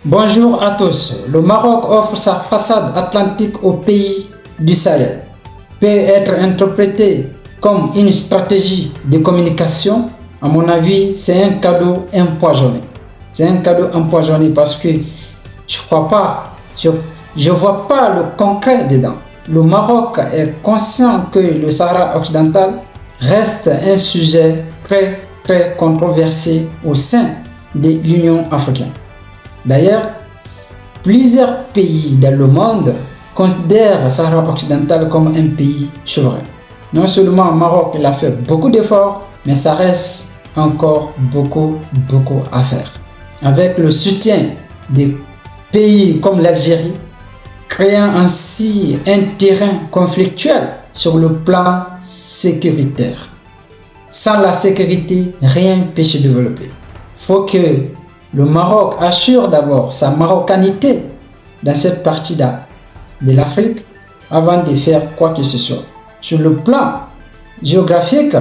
Bonjour à tous. Le Maroc offre sa façade atlantique aux pays du Sahel. Peut être interprété comme une stratégie de communication. À mon avis, c'est un cadeau empoisonné. C'est un cadeau empoisonné parce que je vois pas le concret dedans. Le Maroc est conscient que le Sahara occidental reste un sujet très controversé au sein de l'Union africaine. D'ailleurs, plusieurs pays dans le monde considèrent le Sahara occidental comme un pays souverain. Non seulement le Maroc il a fait beaucoup d'efforts, mais ça reste encore beaucoup à faire. Avec le soutien des pays comme l'Algérie, créant ainsi un terrain conflictuel sur le plan sécuritaire. Sans la sécurité, rien ne peut se développer. Il faut que le Maroc assure d'abord sa marocanité dans cette partie de l'Afrique avant de faire quoi que ce soit. Sur le plan géographique,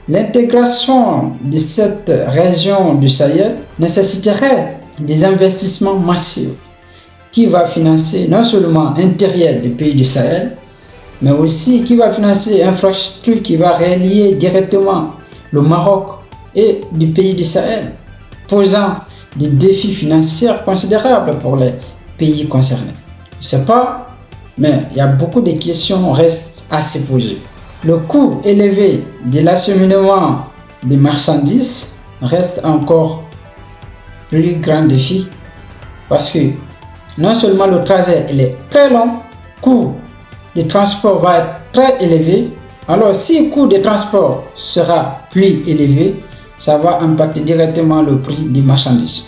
l'intégration de cette région du Sahel nécessiterait des investissements massifs qui va financer non seulement l'intérieur des pays du Sahel, mais aussi qui va financer l'infrastructure qui va relier directement le Maroc et du pays du Sahel, posant des défis financiers considérables pour les pays concernés. Je ne sais pas, mais il y a beaucoup de questions restent à se poser. Le coût élevé de l'acheminement des marchandises reste encore plus grand défi parce que non seulement le trajet est très long, le coût de transport va être très élevé. Alors si le coût de transport sera plus élevé, ça va impacter directement le prix des marchandises.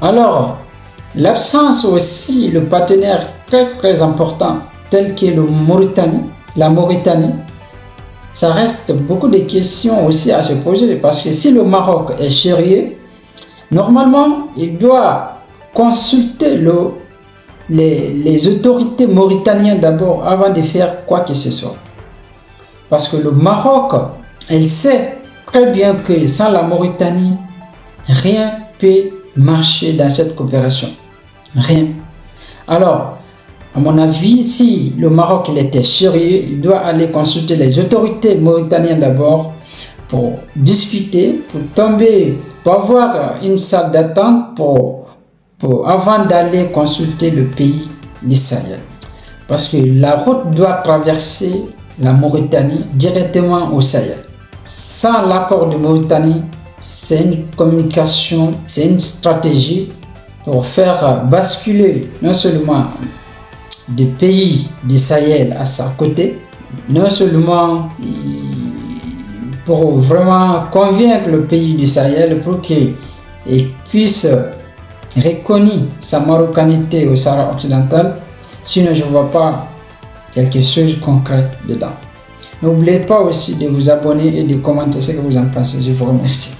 Alors, l'absence aussi de partenaires très importants tels que la Mauritanie, ça reste beaucoup de questions aussi à se poser parce que si le Maroc est sérieux, normalement, il doit consulter les autorités mauritaniennes d'abord avant de faire quoi que ce soit. Parce que le Maroc, elle sait très bien que sans la Mauritanie, rien ne peut marcher dans cette coopération. Rien. Alors, à mon avis, si le Maroc il était sérieux, il doit aller consulter les autorités mauritaniennes d'abord pour discuter, pour avoir une salle d'attente avant d'aller consulter le pays d'Israël. Parce que la route doit traverser la Mauritanie directement au Sahel. Sans l'accord de Mauritanie, c'est une communication, c'est une stratégie pour faire basculer non seulement des pays du Sahel à sa côté, non seulement pour vraiment convaincre le pays du Sahel pour qu'il puisse reconnaître sa marocanité au Sahara occidental, sinon je ne vois pas quelque chose de concret dedans. N'oubliez pas aussi de vous abonner et de commenter ce que vous en pensez. Je vous remercie.